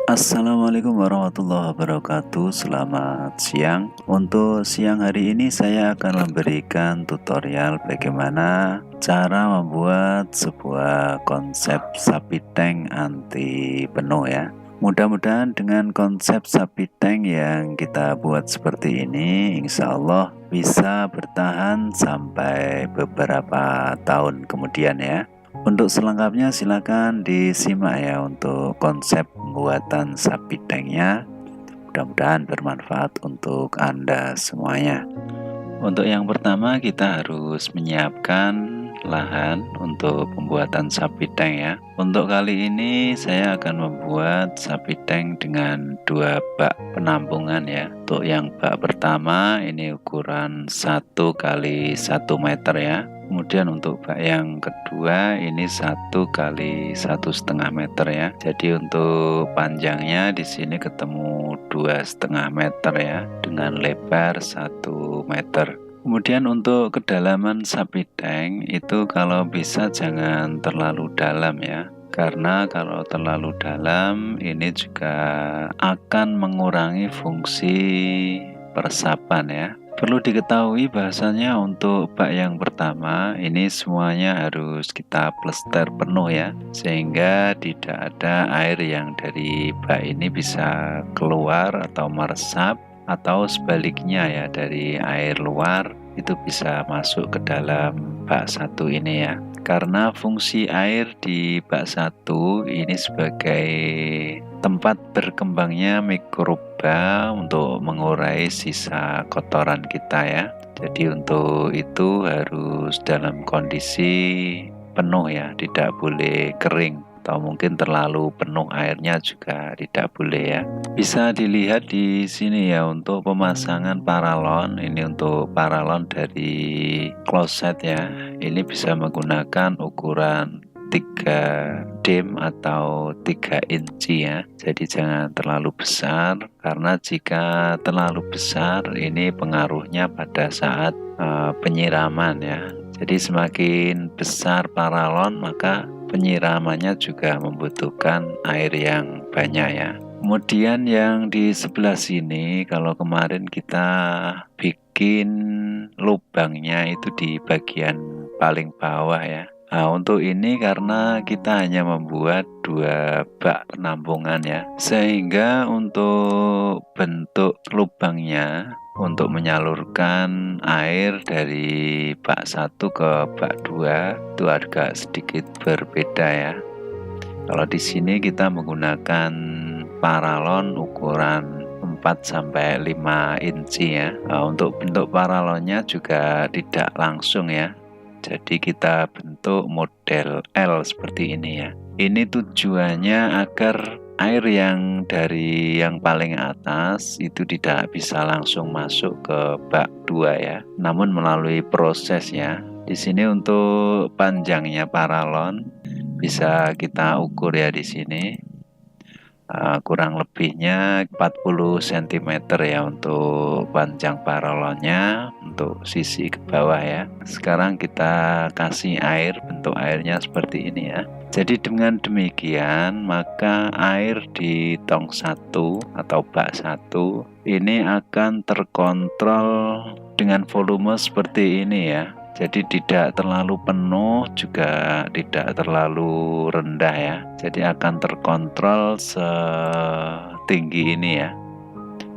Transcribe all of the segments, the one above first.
Assalamualaikum warahmatullahi wabarakatuh. Selamat siang. Untuk siang hari ini saya akan memberikan tutorial bagaimana cara membuat sebuah konsep sapi tank anti penuh ya. Mudah-mudahan dengan konsep sapi tank yang kita buat seperti ini, insya Allah bisa bertahan sampai beberapa tahun kemudian ya. Untuk selengkapnya silakan disimak ya untuk konsep pembuatan sapi tanknya. Mudah-mudahan bermanfaat untuk Anda semuanya. Untuk yang pertama kita harus menyiapkan lahan untuk pembuatan sapi tank ya. Untuk kali ini saya akan membuat sapi tank dengan 2 bak penampungan ya. Untuk yang bak pertama ini ukuran 1 kali 1 meter ya. Kemudian untuk bak yang kedua ini 1 kali 1,5 meter ya. Jadi untuk panjangnya di sini ketemu 2,5 meter ya dengan lebar 1 meter. Kemudian untuk kedalaman sapi tank itu kalau bisa jangan terlalu dalam ya. Karena kalau terlalu dalam ini juga akan mengurangi fungsi peresapan ya. Perlu diketahui bahasanya untuk bak yang pertama ini semuanya harus kita plester penuh ya, sehingga tidak ada air yang dari bak ini bisa keluar atau meresap, atau sebaliknya ya dari air luar itu bisa masuk ke dalam bak satu ini ya. Karena fungsi air di bak satu ini sebagai tempat berkembangnya mikroba untuk mengurai sisa kotoran kita ya. Jadi untuk itu harus dalam kondisi penuh ya, tidak boleh kering atau mungkin terlalu penuh airnya juga tidak boleh ya. Bisa dilihat di sini ya untuk pemasangan paralon. Ini untuk paralon dari kloset ya. Ini bisa menggunakan ukuran 3 dim atau 3 inci ya. Jadi jangan terlalu besar, karena jika terlalu besar ini pengaruhnya pada saat penyiraman ya. Jadi semakin besar paralon maka penyiramannya juga membutuhkan air yang banyak ya. Kemudian yang di sebelah sini, kalau kemarin kita bikin lubangnya itu di bagian paling bawah ya. Nah, untuk ini karena kita hanya membuat 2 bak penampungan ya, sehingga untuk bentuk lubangnya untuk menyalurkan air dari bak 1 ke bak 2 itu agak sedikit berbeda ya. Kalau di sini kita menggunakan paralon ukuran 4-5 inci ya. Nah, untuk bentuk paralonnya juga tidak langsung ya. Jadi kita bentuk model L seperti ini ya. Ini tujuannya agar air yang dari yang paling atas itu tidak bisa langsung masuk ke bak 2 ya, namun melalui proses ya. Di sini untuk panjangnya paralon bisa kita ukur ya di sini. Kurang lebihnya 40 cm ya untuk panjang paralonnya untuk sisi ke bawah ya. Sekarang kita kasih air, bentuk airnya seperti ini ya. Jadi dengan demikian maka air di tong 1 atau bak 1 ini akan terkontrol dengan volume seperti ini ya. Jadi tidak terlalu penuh juga tidak terlalu rendah ya. Jadi akan terkontrol setinggi ini ya.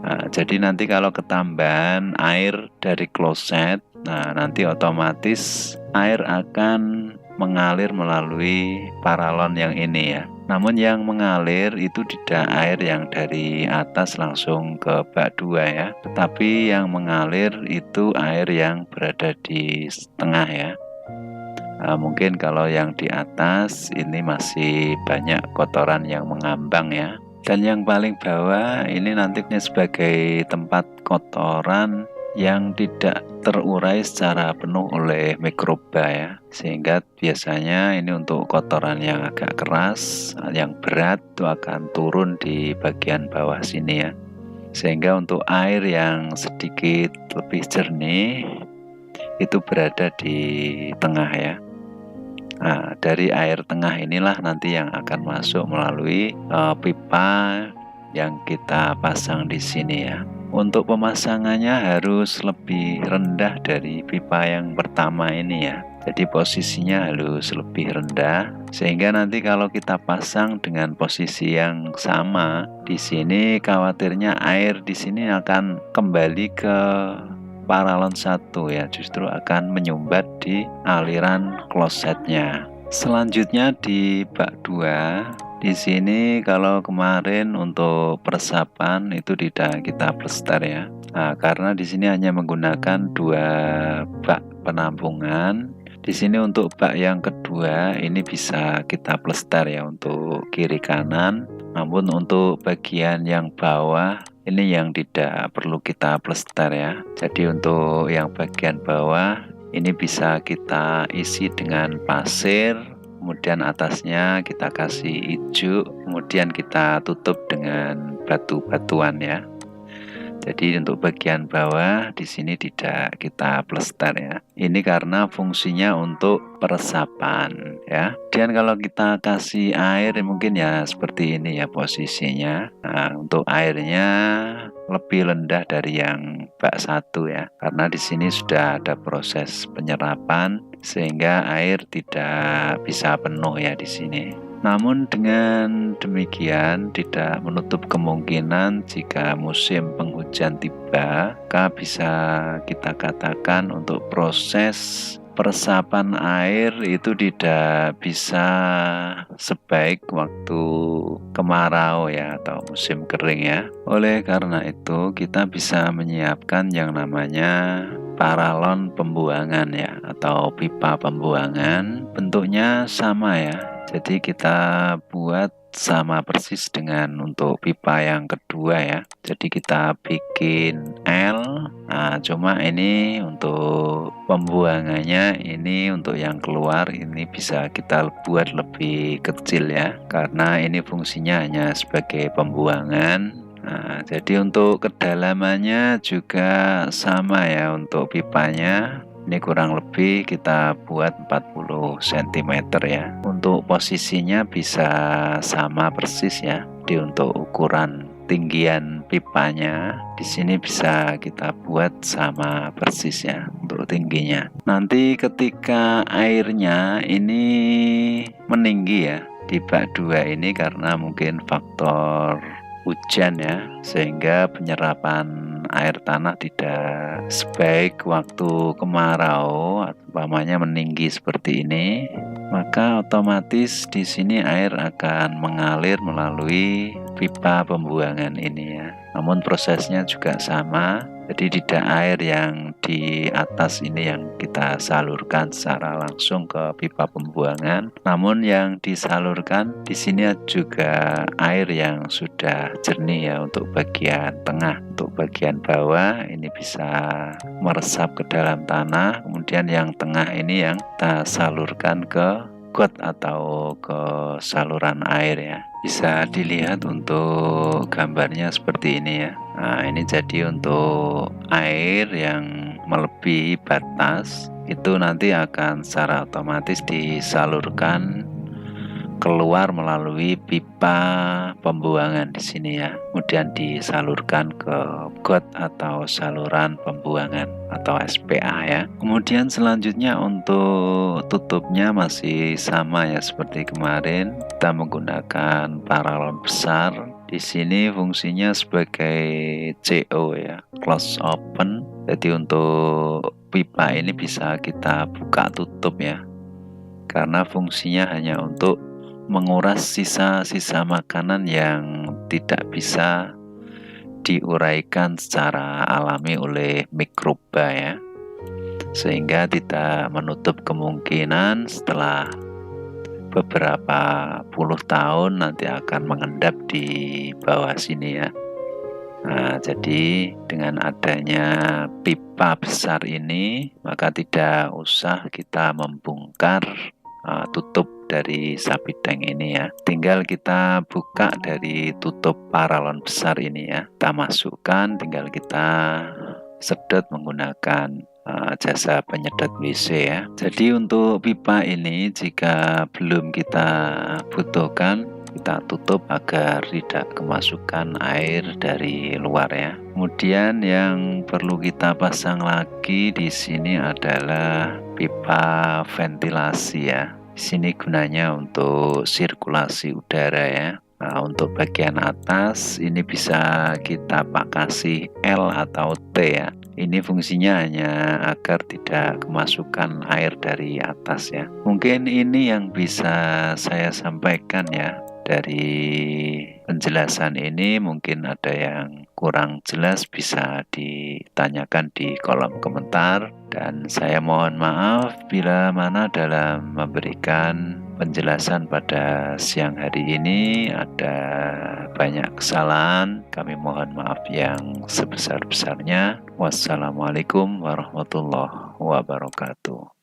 Nah, jadi nanti kalau ketambahan air dari kloset, nah nanti otomatis air akan mengalir melalui paralon yang ini ya. Namun yang mengalir itu tidak air yang dari atas langsung ke bak 2 ya, tetapi yang mengalir itu air yang berada di tengah ya. Mungkin kalau yang di atas ini masih banyak kotoran yang mengambang ya. Dan yang paling bawah ini nantinya sebagai tempat kotoran yang tidak terurai secara penuh oleh mikroba ya, sehingga biasanya ini untuk kotoran yang agak keras, yang berat itu akan turun di bagian bawah sini ya, sehingga untuk air yang sedikit lebih jernih itu berada di tengah ya. Nah, dari air tengah inilah nanti yang akan masuk melalui pipa yang kita pasang di sini ya. Untuk pemasangannya harus lebih rendah dari pipa yang pertama ini ya. Jadi posisinya harus lebih rendah sehingga nanti kalau kita pasang dengan posisi yang sama di sini, khawatirnya air di sini akan kembali ke paralon 1 ya, justru akan menyumbat di aliran klosetnya. Selanjutnya di bak 2, di sini kalau kemarin untuk peresapan itu tidak kita plester ya. Nah, karena di sini hanya menggunakan 2 bak penampungan. Di sini untuk bak yang kedua ini bisa kita plester ya untuk kiri kanan. Namun untuk bagian yang bawah ini yang tidak perlu kita plester ya. Jadi untuk yang bagian bawah ini bisa kita isi dengan pasir, kemudian atasnya kita kasih ijuk, kemudian kita tutup dengan batu-batuan ya. Jadi untuk bagian bawah di sini tidak kita plester ya. Ini karena fungsinya untuk peresapan ya. Dan kalau kita kasih air mungkin ya seperti ini ya posisinya. Nah, untuk airnya lebih rendah dari yang bak 1 ya. Karena di sini sudah ada proses penyerapan sehingga air tidak bisa penuh ya di sini. Namun dengan demikian tidak menutup kemungkinan jika musim penghujan tiba, maka bisa kita katakan untuk proses peresapan air itu tidak bisa sebaik waktu kemarau ya atau musim kering ya. Oleh karena itu kita bisa menyiapkan yang namanya paralon pembuangan ya atau pipa pembuangan, bentuknya sama ya. Jadi kita buat sama persis dengan untuk pipa yang kedua ya. Jadi kita bikin L. Nah, cuma ini untuk pembuangannya ini untuk yang keluar ini bisa kita buat lebih kecil ya. Karena ini fungsinya hanya sebagai pembuangan. Nah, jadi untuk kedalamannya juga sama ya untuk pipanya. Ini kurang lebih kita buat 40 cm ya. Untuk posisinya bisa sama persis ya. Di untuk ukuran tinggian pipanya di sini bisa kita buat sama persis ya untuk tingginya. Nanti ketika airnya ini meninggi ya di bak 2 ini karena mungkin faktor hujan ya, sehingga penyerapan air tanah tidak sebaik waktu kemarau, umpamanya meninggi seperti ini, maka otomatis di sini air akan mengalir melalui pipa pembuangan ini ya. Namun prosesnya juga sama. Jadi tidak air yang di atas ini yang kita salurkan secara langsung ke pipa pembuangan, namun yang disalurkan di sini juga air yang sudah jernih ya untuk bagian tengah. Untuk bagian bawah ini bisa meresap ke dalam tanah, kemudian yang tengah ini yang kita salurkan ke got atau ke saluran air ya. Bisa dilihat untuk gambarnya seperti ini ya. Nah, ini jadi untuk air yang melebihi batas itu nanti akan secara otomatis disalurkan keluar melalui pipa pembuangan di sini ya. Kemudian disalurkan ke got atau saluran pembuangan atau SPA ya. Kemudian selanjutnya untuk tutupnya masih sama ya seperti kemarin. Kita menggunakan paralon besar. Di sini fungsinya sebagai CO ya, close open. Jadi untuk pipa ini bisa kita buka tutup ya. Karena fungsinya hanya untuk menguras sisa-sisa makanan yang tidak bisa diuraikan secara alami oleh mikroba ya, sehingga tidak menutup kemungkinan setelah beberapa puluh tahun nanti akan mengendap di bawah sini ya. Nah, jadi dengan adanya pipa besar ini maka tidak usah kita membongkar tutup dari sapi tank ini ya. Tinggal kita buka dari tutup paralon besar ini ya. Kita masukkan, tinggal kita sedot menggunakan jasa penyedot WC ya. Jadi untuk pipa ini jika belum kita butuhkan, kita tutup agar tidak kemasukan air dari luar ya. Kemudian yang perlu kita pasang lagi di sini adalah pipa ventilasi ya. Di sini gunanya untuk sirkulasi udara ya. Nah, untuk bagian atas ini bisa kita kasih L atau T ya. Ini fungsinya hanya agar tidak kemasukan air dari atas ya. Mungkin ini yang bisa saya sampaikan ya. Dari penjelasan ini mungkin ada yang kurang jelas bisa ditanyakan di kolom komentar, dan saya mohon maaf bila mana dalam memberikan penjelasan pada siang hari ini ada banyak kesalahan. Kami mohon maaf yang sebesar-besarnya. Wassalamualaikum warahmatullahi wabarakatuh.